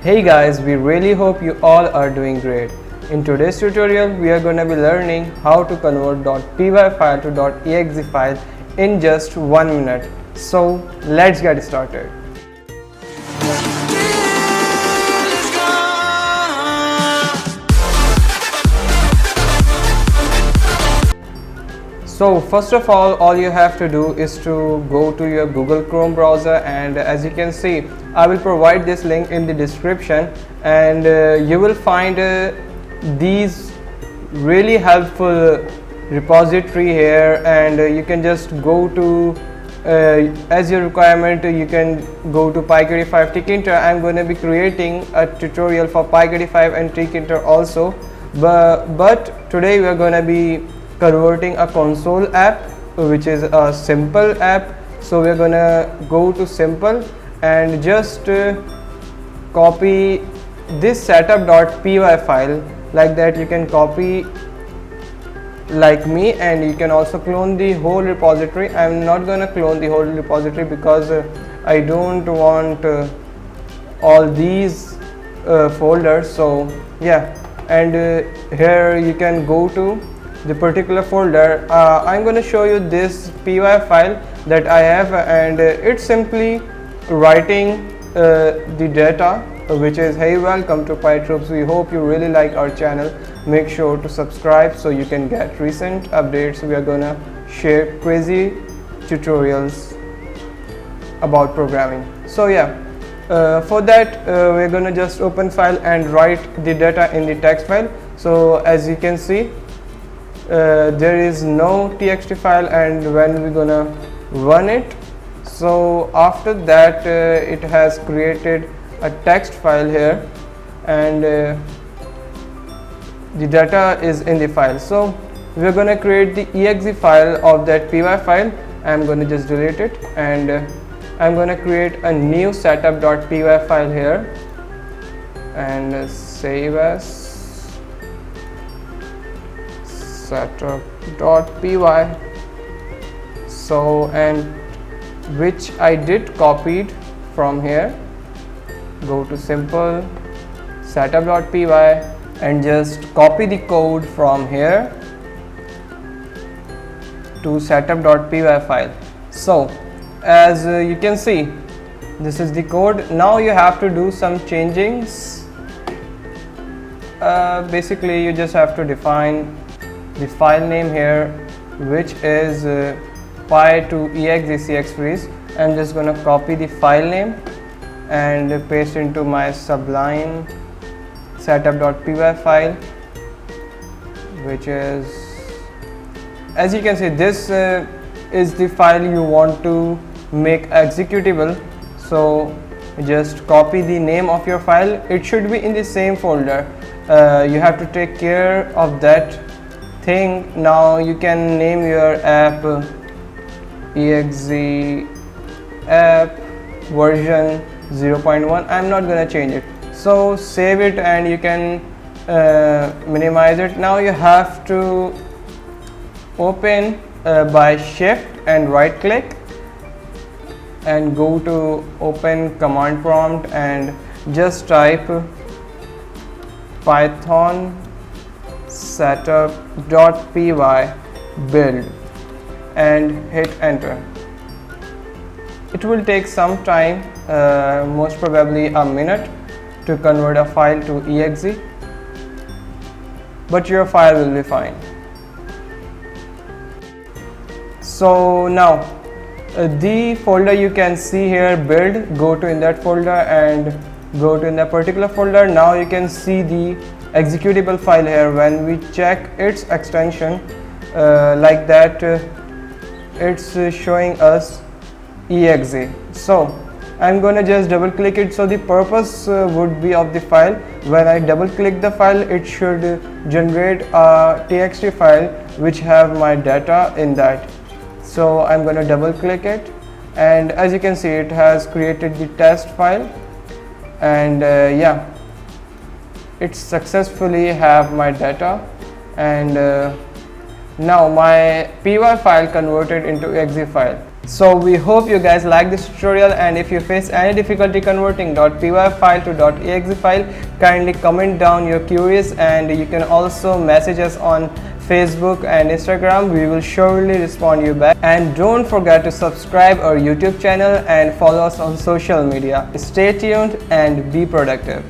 Hey guys, we really hope you all are doing great. In today's tutorial, we are going to be learning how to convert .py file to .exe file in just 1 minute. So let's get started. So first of all you have to do is to go to your Google Chrome browser, and as you can see, I will provide this link in the description, and you will find these really helpful repository here, and you can just go to as your requirement you can go to PyTroops tkinter. I'm going to be creating a tutorial for PyTroops and tkinter also, but today we are going to be converting a console app, which is a simple app. So we're gonna go to simple and just copy this setup.py file like that. You can copy like me, and you can also clone the whole repository. I'm not gonna clone the whole repository because I don't want all these folders. So yeah, and here you can go to the particular folder. I'm going to show you this py file that I have, and it's simply writing the data, which is, hey, welcome to PyTroops. We hope you really like our channel. Make sure to subscribe so you can get recent updates. We are going to share crazy tutorials about programming. So yeah, for that we're going to just open file and write the data in the text file. So as you can see, there is no txt file, and when we're gonna run it, so after that it has created a text file here, and the data is in the file. So we're gonna create the exe file of that py file. I'm gonna just delete it, and I'm gonna create a new setup.py file here and save as setup.py. so, and which I did copied from here. Go to simple setup.py and just copy the code from here to setup.py file. So as you can see, this is the code. Now you have to do some changings. Basically you just have to define the file name here, which is py2exe. I'm just going to copy the file name and paste into my Sublime setup.py file, which is, as you can see, this is the file you want to make executable. So just copy the name of your file. It should be in the same folder. You have to take care of that thing. Now you can name your app exe app version 0.1. I'm not gonna change it. So save it, and you can minimize it. Now you have to open by shift and right click and go to open command prompt and just type python setup.py build and hit enter. It will take some time, most probably a minute, to convert a file to exe, but your file will be fine. So now the folder you can see here, build, go to in that folder and go to in that particular folder. Now you can see the executable file here. When we check its extension like that, it's showing us exe. So I'm gonna just double click it. So the purpose would be of the file, when I double click the file, it should generate a txt file which have my data in that. So I'm gonna double click it, and as you can see, it has created the test file, and yeah, it successfully have my data, and now my py file converted into exe file. So we hope you guys like this tutorial, and if you face any difficulty converting .py file to .exe file, kindly comment down your queries, and you can also message us on Facebook and Instagram. We will surely respond you back. And don't forget to subscribe our YouTube channel and follow us on social media. Stay tuned and be productive.